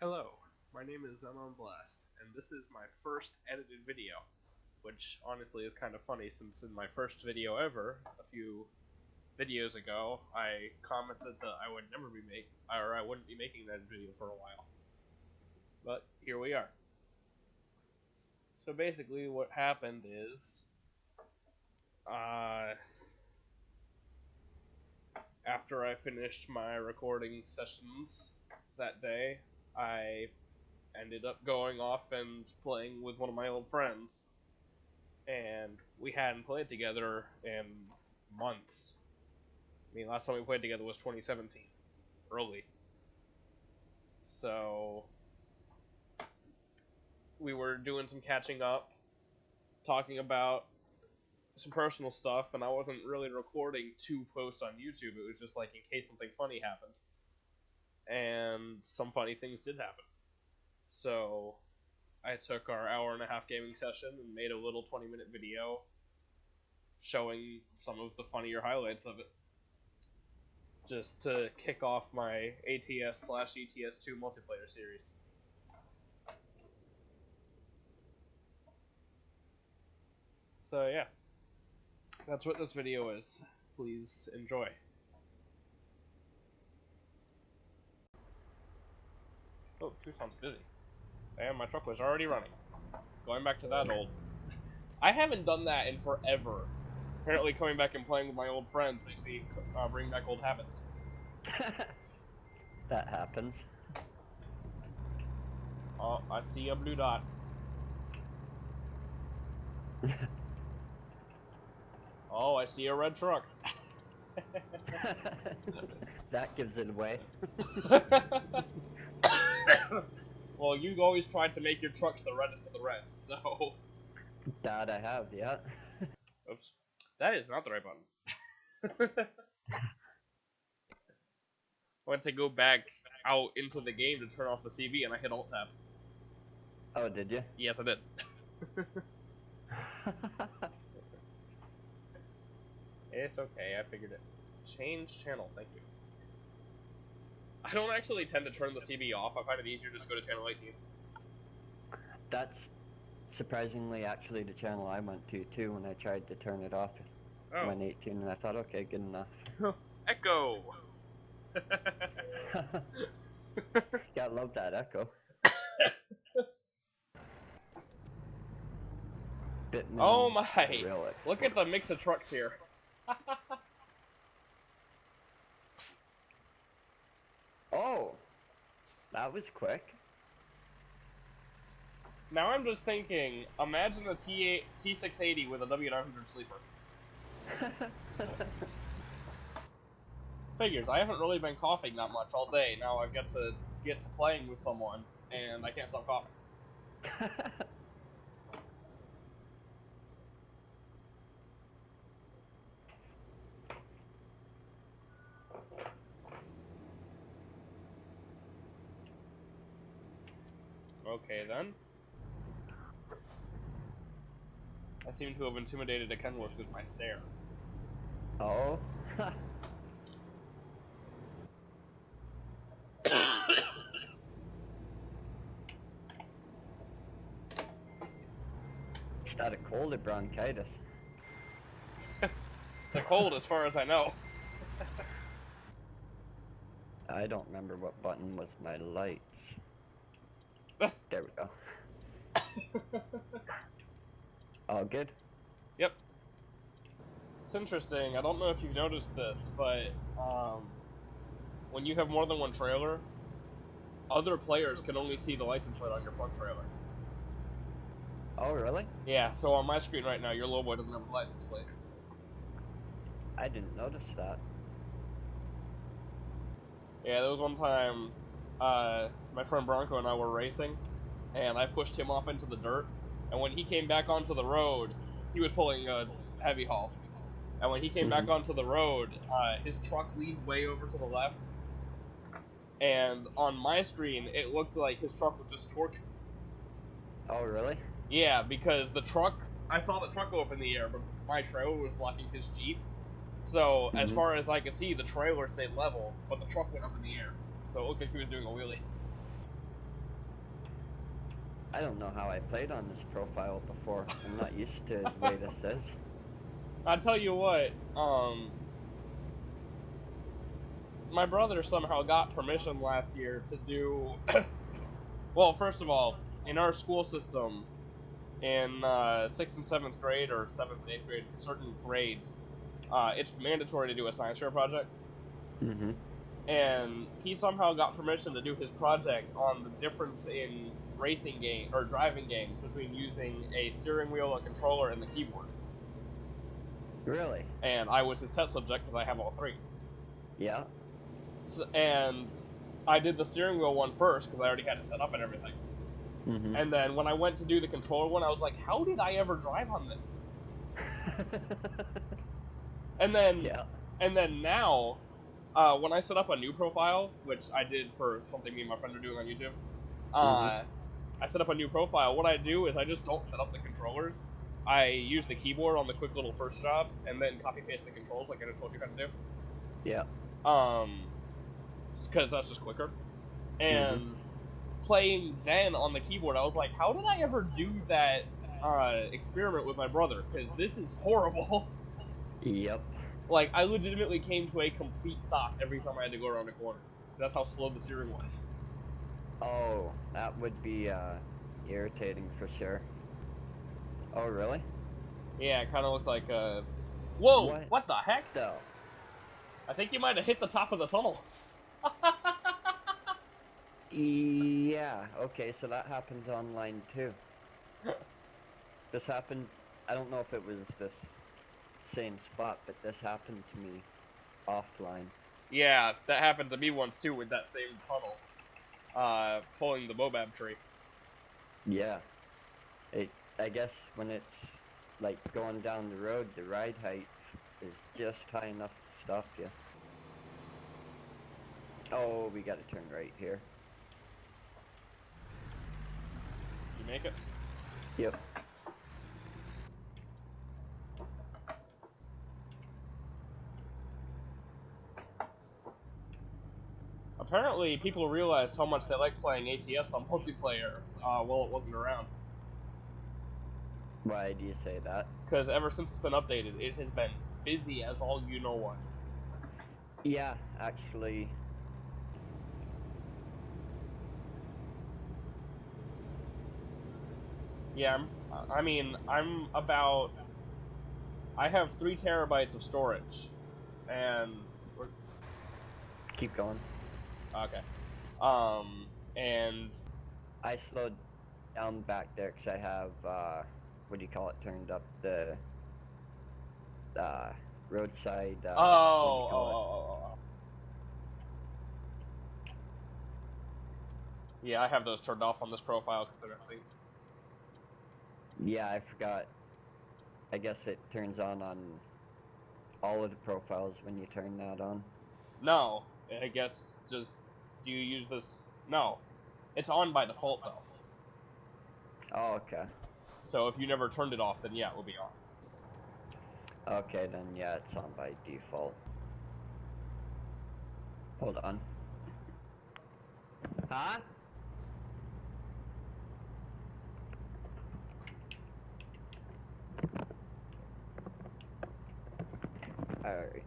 Hello, my name is Zenon Blast, and this is my first edited video, which honestly is kind of funny since in my first video ever, a few videos ago, I commented that I would never be I wouldn't be making that video for a while. But here we are. So basically what happened is, after I finished my recording sessions that day, I ended up going off and playing with one of my old friends. And we hadn't played together in months. I mean, last time we played together was 2017, early. So we were doing some catching up, talking about some personal stuff, and I wasn't really recording to post on YouTube. It was just like in case something funny happened. And some funny things did happen. So I took our hour-and-a-half gaming session and made a little 20-minute video showing some of the funnier highlights of it, just to kick off my ATS/ETS2 multiplayer series. So yeah, that's what this video is. Please enjoy. Oh, Tucson's busy. And my truck was already running. Going back to that old... I haven't done that in forever. Apparently coming back and playing with my old friends makes me bring back old habits. That happens. Oh, I see a blue dot. Oh, I see a red truck. That gives it away. Well, you always tried to make your trucks the reddest of the reds, so... That I have, yeah. Oops. That is not the right button. I went to go back out into the game to turn off the CV, and I hit Alt-Tab. Oh, did you? Yes, I did. It's okay, I figured it. Change channel, thank you. I don't actually tend to turn the CB off. I find it easier to just go to channel 18. That's surprisingly actually the channel I went to too when I tried to turn it off. Oh. Went 18 and I thought, okay, good enough. Echo! Yeah, I love that echo. Oh my! Look at the mix of trucks here. Oh! That was quick. Now I'm just thinking, imagine a T680 with a W900 sleeper. Figures, I haven't really been coughing that much all day. Now I get to playing with someone, and I can't stop coughing. Okay then. I seem to have intimidated a Kenworth with my stare. Oh. Is that a cold or bronchitis? It's a cold as far as I know. I don't remember what button was my lights. There we go. All good? Yep. It's interesting. I don't know if you've noticed this, but when you have more than one trailer, other players can only see the license plate on your front trailer. Oh, really? Yeah, so on my screen right now, your little boy doesn't have a license plate. I didn't notice that. Yeah, there was one time, my friend Bronco and I were racing, and I pushed him off into the dirt, and when he came back onto the road, he was pulling a heavy haul, and when he came back onto the road, his truck leaned way over to the left, and on my screen, it looked like his truck was just torquing. Oh, really? Yeah, because the truck, I saw the truck go up in the air, but my trailer was blocking his Jeep. So, as far as I could see, the trailer stayed level, but the truck went up in the air. So it looked like he was doing a wheelie. I don't know how I played on this profile before. I'm not used to the way this is. I tell you what, my brother somehow got permission last year to do. Well, first of all, in our school system, in 6th and 7th grade, or 7th and 8th grade, certain grades, it's mandatory to do a science fair project. Mm-hmm. And he somehow got permission to do his project on the difference in racing game or driving games between using a steering wheel, a controller, and the keyboard. Really? And I was his test subject because I have all three. Yeah. So, and I did the steering wheel one first because I already had it set up and everything. Mm-hmm. And then when I went to do the controller one, I was like, how did I ever drive on this? And then, yeah. And then now, when I set up a new profile, which I did for something me and my friend are doing on YouTube, I set up a new profile. What I do is I just don't set up the controllers. I use the keyboard on the quick little first job, and then copy paste the controls like I just told you how to do. Yeah. Because that's just quicker. And playing then on the keyboard, I was like, how did I ever do that experiment with my brother? Because this is horrible. Yep. Like, I legitimately came to a complete stop every time I had to go around a corner. That's how slow the steering was. Oh, that would be irritating for sure. Oh, really? Yeah, it kind of looked like Whoa! What the heck? No. I think you might have hit the top of the tunnel. Yeah, okay, so that happens online too. This happened, I don't know if it was this same spot, but this happened to me offline. Yeah, that happened to me once too with that same tunnel. Pulling the Mobab tree. Yeah. I guess when it's like going down the road, the ride height is just high enough to stop you. Oh, we gotta turn right here. You make it? Yep. Apparently, people realized how much they liked playing ATS on multiplayer while it wasn't around. Why do you say that? Because ever since it's been updated, it has been busy as all you know what. Yeah, actually. Yeah, I have 3 terabytes of storage, and Keep going. okay, and I slowed down back there because I have, what do you call it, turned up the roadside, yeah, I have those turned off on this profile because they're not synced. Yeah, I forgot. I guess it turns on all of the profiles when you turn that on. No, I guess just, do you use this? No, it's on by default though. Oh, okay. So if you never turned it off, then yeah, it will be on. Okay, then yeah, it's on by default. Hold on. Huh? Alright.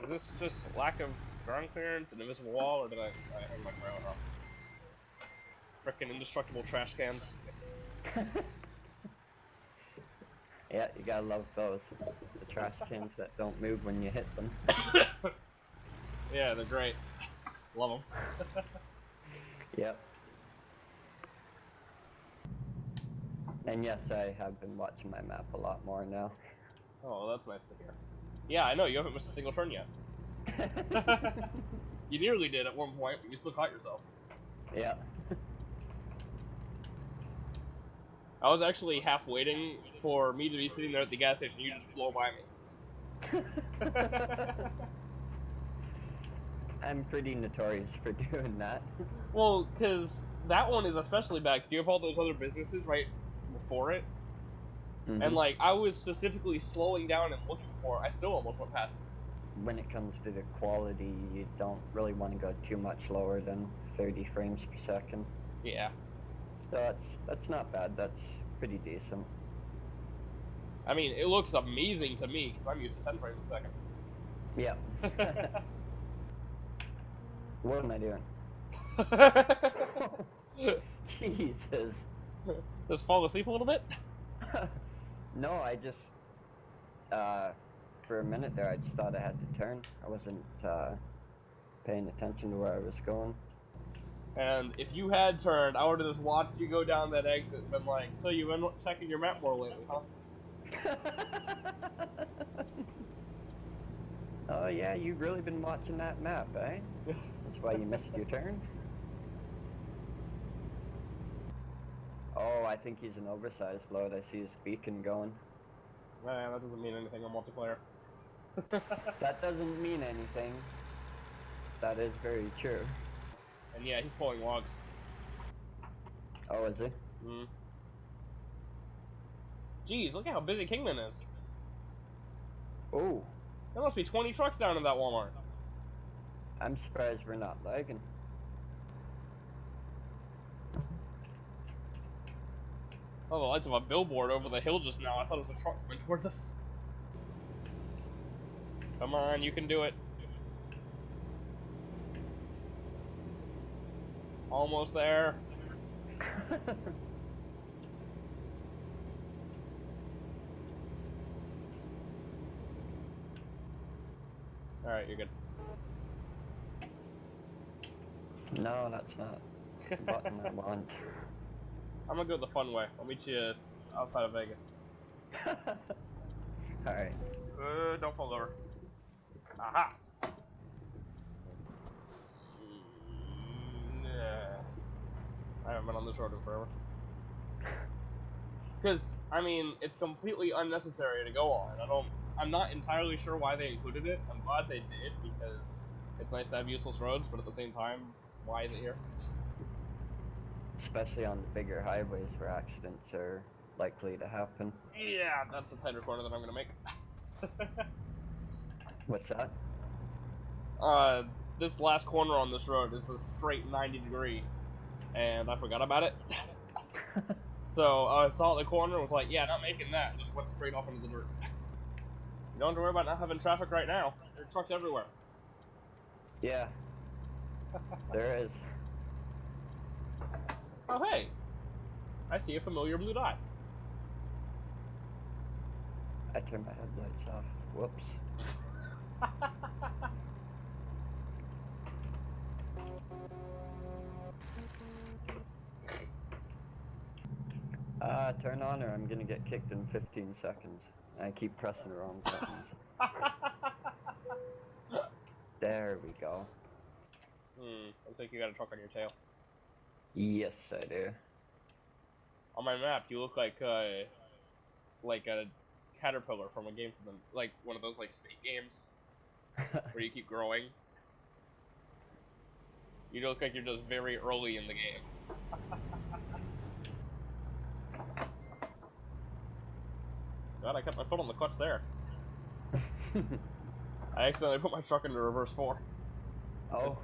Is this just lack of ground clearance, an invisible wall, or did I hang my trailer off? Frickin' indestructible trash cans. Yeah, you gotta love those. The trash cans that don't move when you hit them. Yeah, they're great. Love them. Yep. And yes, I have been watching my map a lot more now. Oh, that's nice to hear. Yeah, I know, you haven't missed a single turn yet. You nearly did at one point, but you still caught yourself. Yeah. I was actually half waiting for me to be sitting there at the gas station, you just blow by me. I'm pretty notorious for doing that. Well, because that one is especially bad, because you have all those other businesses right before it. Mm-hmm. And, like, I was specifically slowing down and looking for it. I still almost went past it. When it comes to the quality, you don't really want to go too much lower than 30 frames per second. Yeah. So that's not bad. That's pretty decent. I mean, it looks amazing to me because I'm used to 10 frames a second. Yeah. What am I doing? Jesus. Just fall asleep a little bit? No, I just for a minute there I just thought I had to turn. I wasn't paying attention to where I was going. And if you had turned, I would have just watched you go down that exit and been like, so you've been checking your map more lately, huh? Oh yeah, you've really been watching that map, eh? That's why you missed your turn? Oh, I think he's an oversized load. I see his beacon going. Man, that doesn't mean anything on multiplayer. That doesn't mean anything. That is very true. And yeah, he's pulling logs. Oh, is he? Mm. Jeez, look at how busy Kingman is. Oh, There must be 20 trucks down in that Walmart. I'm surprised we're not lagging. Saw the lights of a billboard over the hill just now. I thought it was a truck coming towards us. Come on, you can do it. Almost there. Alright, you're good. No, that's not the button I want. I'm gonna go the fun way. I'll meet you outside of Vegas. Alright. Don't fall over. Aha! Yeah. I haven't been on this road in forever. Because, I mean, it's completely unnecessary to go on. I'm not entirely sure why they included it. I'm glad they did, because it's nice to have useless roads, but at the same time, why is it here? Especially on the bigger highways where accidents are likely to happen. Yeah, that's a tighter corner that I'm gonna make. What's that? This last corner on this road is a straight 90 degree, and I forgot about it. So I saw the corner and was like, yeah, not making that. Just went straight off into the dirt. You don't have to worry about not having traffic right now. There are trucks everywhere. Yeah, there is. Oh, hey. I see a familiar blue dot. I turned my headlights off. Whoops. Turn on or I'm gonna get kicked in 15 seconds. I keep pressing the wrong buttons. There we go. Looks like you got a truck on your tail. Yes, I do. On my map, you look like a caterpillar from a game from the, like one of those like snake games where you keep growing. You look like you're just very early in the game. God, I kept my foot on the clutch there. I accidentally put my truck into reverse 4. Oh.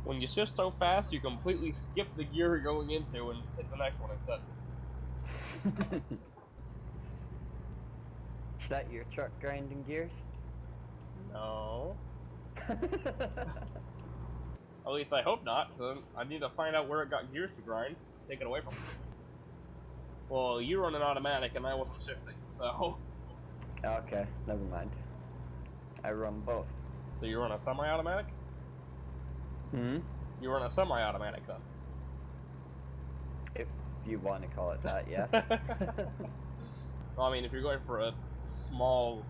When you shift so fast, you completely skip the gear you're going into and hit the next one instead. Is that your truck grinding gears? No. At least I hope not, because I need to find out where it got gears to grind. Take it away from me. Well, you run an automatic and I wasn't shifting, so... Okay, never mind. I run both. So you run a semi-automatic? Hmm? You run a semi-automatic then? If you want to call it that, yeah. Well, I mean, if you're going for a small,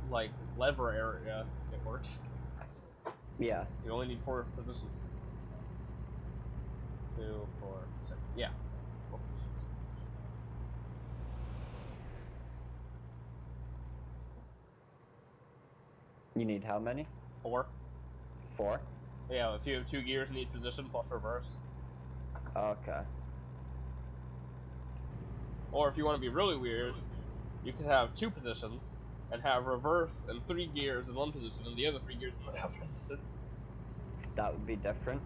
like, lever area, it works. Yeah. You only need 4 positions. 2, 4, 6. Yeah. 4 positions. You need how many? 4. 4? Yeah, if you have 2 gears in each position plus reverse. Okay. Or if you want to be really weird, you could have 2 positions and have reverse and 3 gears in one position and the other 3 gears in the other position. That would be different.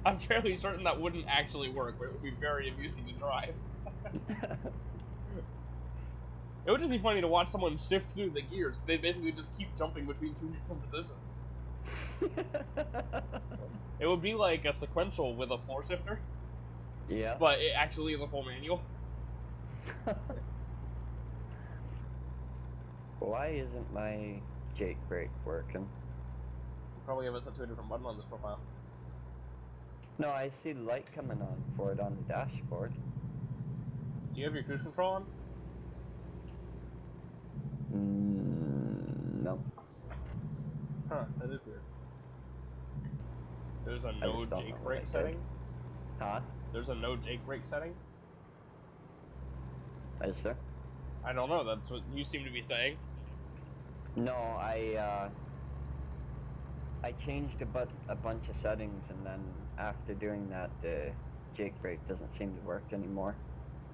I'm fairly certain that wouldn't actually work, but it would be very amusing to drive. It would just be funny to watch someone shift through the gears. They basically just keep jumping between two different positions. It would be like a sequential with a floor shifter. Yeah. But it actually is a full manual. Why isn't my Jake brake working? You probably have it set to a different button on this profile. No, I see light coming on for it on the dashboard. Do you have your cruise control on? No. Huh, that is weird. There's a no Jake brake setting? Huh? There's a no Jake brake setting? Is there? I don't know, that's what you seem to be saying. No, I changed a bunch of settings, and then after doing that, the Jake brake doesn't seem to work anymore.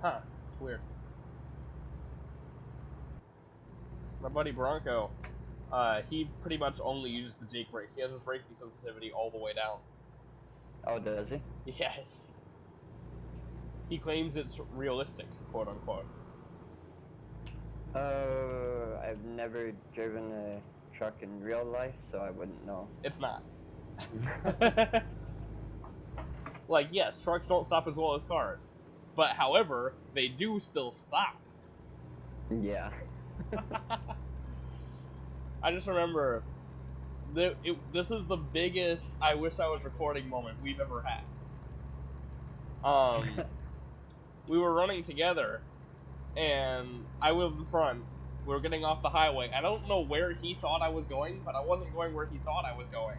Huh, it's weird. My buddy Bronco, he pretty much only uses the Jake brake. He has his braking sensitivity all the way down. Oh, does he? Yes. He claims it's realistic, quote unquote. I've never driven a truck in real life, so I wouldn't know. It's not. Like, yes, trucks don't stop as well as cars. But, however, they do still stop. Yeah. I just remember, this is the biggest I wish I was recording moment we've ever had. We were running together, and I was in front. We were getting off the highway. I don't know where he thought I was going, but I wasn't going where he thought I was going.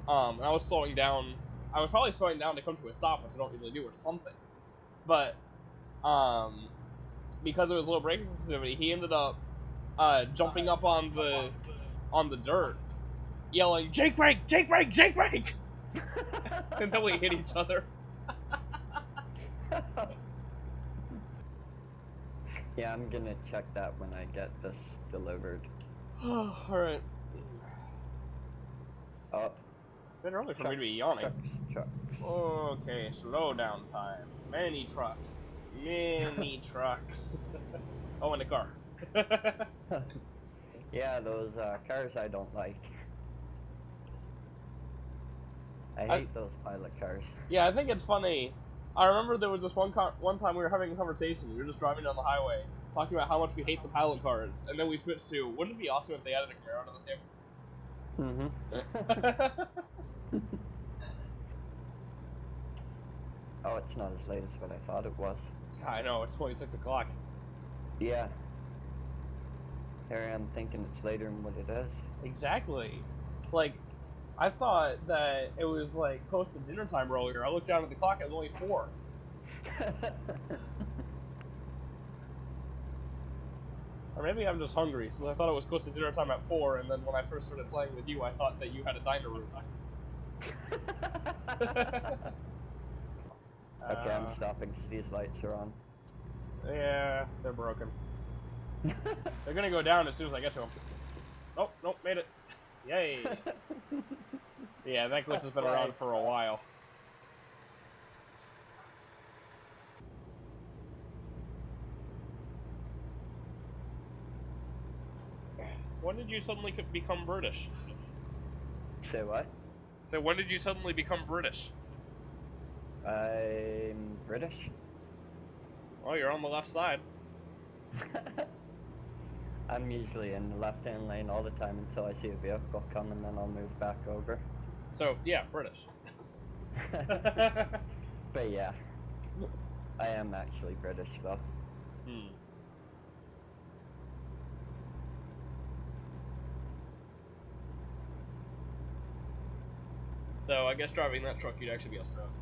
And I was slowing down. I was probably slowing down to come to a stop, which I don't usually do, or something. But, because of his low braking sensitivity, he ended up jumping up on the dirt, yelling, "Jake brake! Jake brake! Jake brake!" And then we hit each other. Yeah, I'm gonna check that when I get this delivered. Alright. Oh. It's been early for me to be yawning. Trucks. Okay, slow down time. Many trucks. Many trucks. Oh, and a car. Yeah, those cars I don't like. I hate those pilot cars. Yeah, I think it's funny. I remember there was this one time we were having a conversation. We were just driving down the highway, talking about how much we hate the pilot cars, and then we switched to, wouldn't it be awesome if they added a Camaro to this game? Mm-hmm. Oh, it's not as late as what I thought it was. I know, it's only 6 o'clock. Yeah. Here I am thinking it's later than what it is. Exactly. Like, I thought that it was like close to dinner time earlier. I looked down at the clock, it was only 4. Or maybe I'm just hungry, since I thought it was close to dinner time at 4, and then when I first started playing with you, I thought that you had a diner room. Okay, I'm stopping because these lights are on. Yeah, they're broken. They're gonna go down as soon as I get to them. Oh, nope, made it. Yay. Yeah, that glitch has been around for a while. When did you suddenly become British? Say what? So when did you suddenly become British? I'm British. Oh, you're on the left side. I'm usually in the left-hand lane all the time until I see a vehicle come, and then I'll move back over. So, yeah, British. But yeah, I am actually British though. Hmm. So, I guess driving that truck, you'd actually be Australian.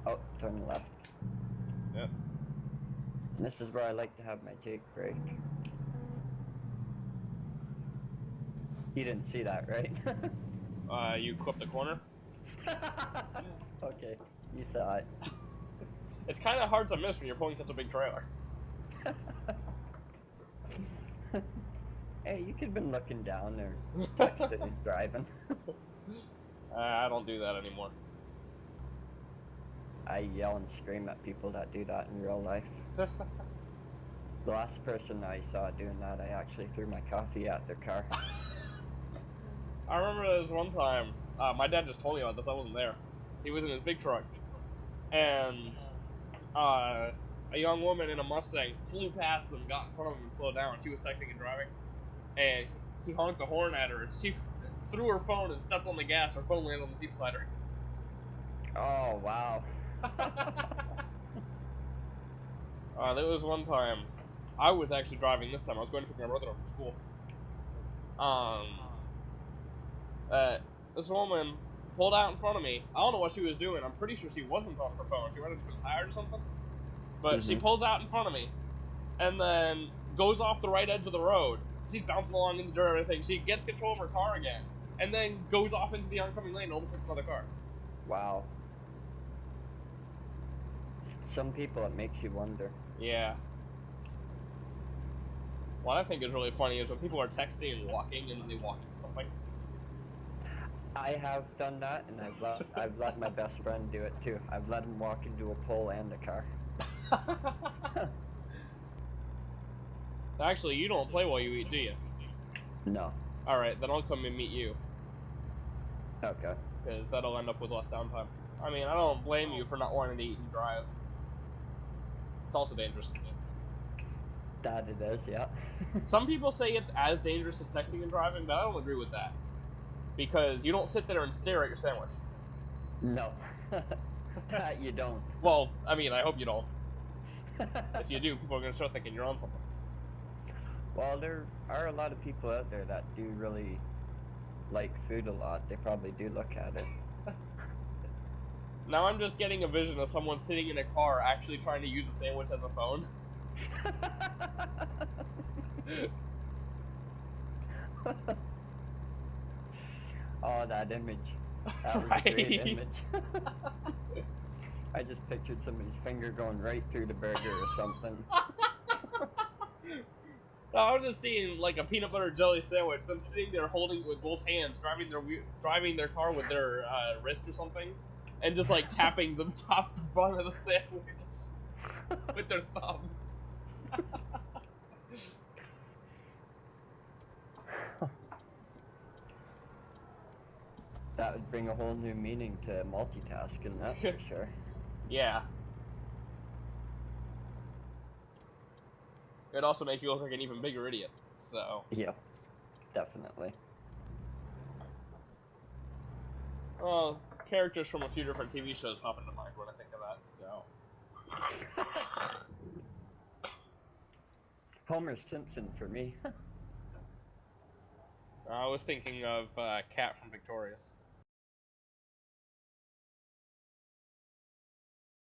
Oh, turn left. Yep. And this is where I like to have my Jake brake. You didn't see that, right? You clipped the corner? Okay, you saw it. It's kind of hard to miss when you're pulling such a big trailer. Hey, you could have been looking down or texting and driving. I don't do that anymore. I yell and scream at people that do that in real life. The last person I saw doing that, I actually threw my coffee at their car. I remember there was one time, my dad just told me about this, I wasn't there. He was in his big truck, and a young woman in a Mustang flew past him, got in front of him and slowed down. She was texting and driving, and he honked the horn at her, and she threw her phone and stepped on the gas. Her phone landed on the seat beside her. Oh, wow. There was one time, I was actually driving this time. I was going to pick my brother up from school. This woman pulled out in front of me. I don't know what she was doing. I'm pretty sure she wasn't on her phone. She might have been tired or something. But she pulls out in front of me, and then goes off the right edge of the road. She's bouncing along in the dirt and everything. She gets control of her car again, and then goes off into the oncoming lane and almost hits another car. Wow. Some people, it makes you wonder. Yeah. What I think is really funny is when people are texting and walking, and then they walk into something. I have done that, and I've let my best friend do it too. I've let him walk into a pole and a car. Actually, you don't play while you eat, do you? No. Alright, then I'll come and meet you. Okay. Because that'll end up with less downtime. I mean, I don't blame you for not wanting to eat and drive. It's also dangerous. That it is, yeah. Some people say it's as dangerous as texting and driving, but I don't agree with that. Because you don't sit there and stare at your sandwich. No. That you don't. Well, I mean, I hope you don't. If you do, people are going to start thinking you're on something. Well, there are a lot of people out there that do really like food a lot. They probably do look at it. Now I'm just getting a vision of someone sitting in a car actually trying to use a sandwich as a phone. Oh, that image. That was Right. a great image. I just pictured somebody's finger going right through the burger or something. I was just seeing like a peanut butter jelly sandwich. Them sitting there holding it with both hands, driving their car with their wrist or something, and just like tapping the top and bottom of the sandwich with their thumbs. That would bring a whole new meaning to multitasking, that's for sure. Yeah. It'd also make you look like an even bigger idiot. So. Yeah, definitely. Well, characters from a few different TV shows pop into mind when I think of that. So. Homer Simpson for me. I was thinking of Cat from Victorious.